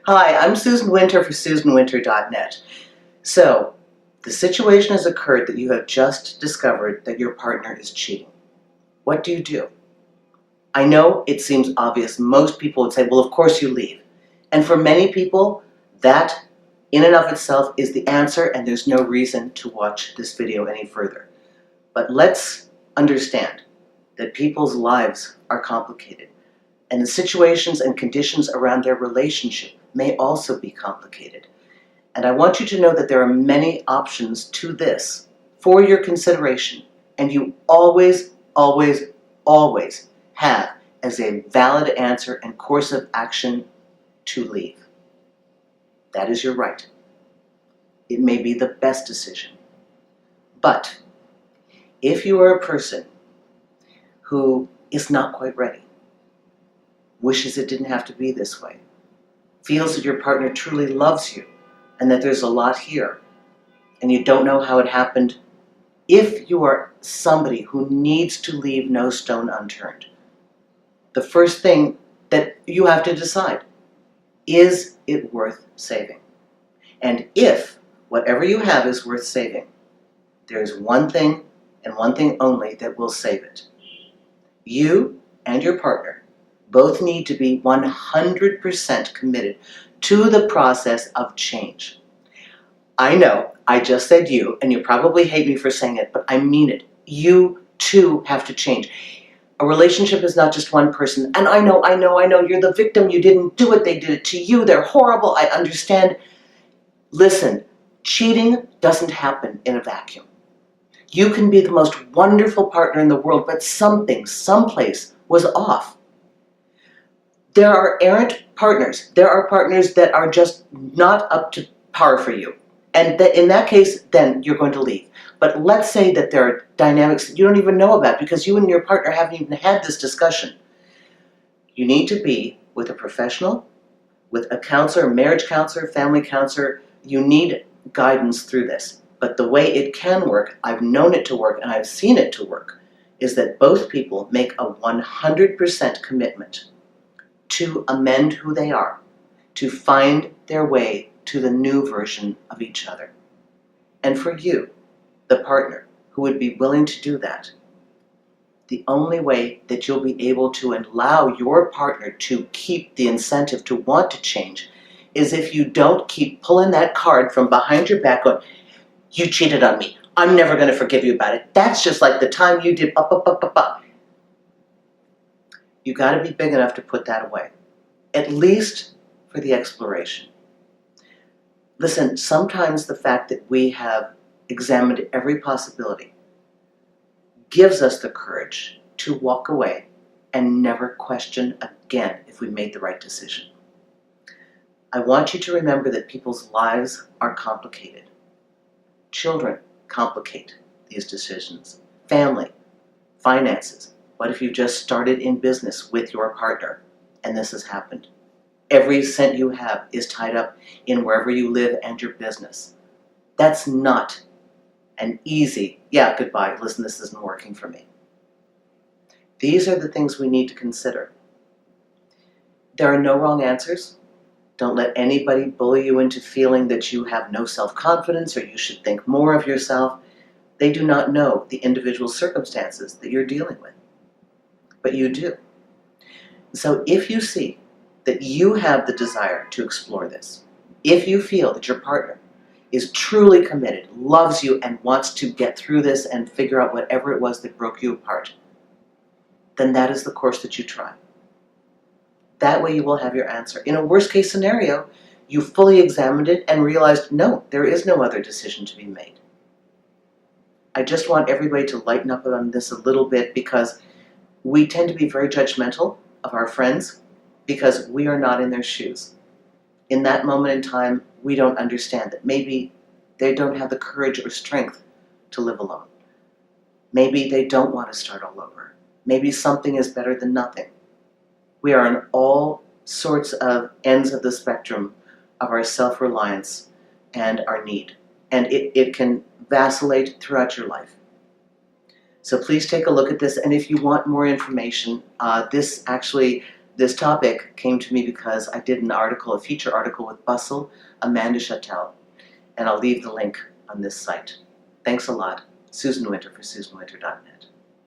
Hi, I'm Susan Winter for SusanWinter.net. So, the situation has occurred that you have just discovered that your partner is cheating. What do you do? I know it seems obvious. Most people would say, well, of course you leave. And for many people, that in and of itself is the answer, and there's no reason to watch this video any further. But let's understand that people's lives are complicated, and the situations and conditions around their relationship may also be complicated. And I want you to know that there are many options to this for your consideration, and you always, always, always have as a valid answer and course of action to leave. That is your right. It may be the best decision. But if you are a person who is not quite ready, wishes it didn't have to be this way, feels that your partner truly loves you and that there's a lot here, and you don't know how it happened, if you are somebody who needs to leave no stone unturned, the first thing that you have to decide, is it worth saving? And if whatever you have is worth saving, there is one thing and one thing only that will save it. You and your partner both need to be 100% committed to the process of change. I know, I just said you, and you probably hate me for saying it, but I mean it. You too have to change. A relationship is not just one person. And I know, you're the victim, you didn't do it, they did it to you, they're horrible, I understand. Listen, cheating doesn't happen in a vacuum. You can be the most wonderful partner in the world, but something, someplace was off. There are errant partners. There are partners that are just not up to par for you. And in that case, then you're going to leave. But let's say that there are dynamics that you don't even know about because you and your partner haven't even had this discussion. You need to be with a professional, with a counselor, a marriage counselor, family counselor. You need guidance through this. But the way it can work, I've known it to work and I've seen it to work, is that both people make a 100% commitment to amend who they are, to find their way to the new version of each other. And for you, the partner who would be willing to do that, the only way that you'll be able to allow your partner to keep the incentive to want to change is if you don't keep pulling that card from behind your back going, you cheated on me, I'm never going to forgive you about it. That's just like the time you did You got to be big enough to put that away, at least for the exploration. Listen, sometimes the fact that we have examined every possibility gives us the courage to walk away and never question again if we made the right decision. I want you to remember that people's lives are complicated. Children complicate these decisions. Family, finances. What if you just started in business with your partner and this has happened? Every cent you have is tied up in wherever you live and your business. That's not an easy, yeah, goodbye, listen, this isn't working for me. These are the things we need to consider. There are no wrong answers. Don't let anybody bully you into feeling that you have no self-confidence or you should think more of yourself. They do not know the individual circumstances that you're dealing with. But you do. So if you see that you have the desire to explore this, if you feel that your partner is truly committed, loves you, and wants to get through this and figure out whatever it was that broke you apart, then that is the course that you try. That way you will have your answer. In a worst case scenario, you fully examined it and realized, no, there is no other decision to be made. I just want everybody to lighten up on this a little bit because we tend to be very judgmental of our friends because we are not in their shoes. In that moment in time, we don't understand that maybe they don't have the courage or strength to live alone. Maybe they don't want to start all over. Maybe something is better than nothing. We are on all sorts of ends of the spectrum of our self-reliance and our need. And it can vacillate throughout your life. So please take a look at this. And if you want more information, this actually This topic came to me because I did a feature article with Bustle, Amanda Chattel, and I'll leave the link on this site. Thanks a lot. Susan Winter for SusanWinter.net.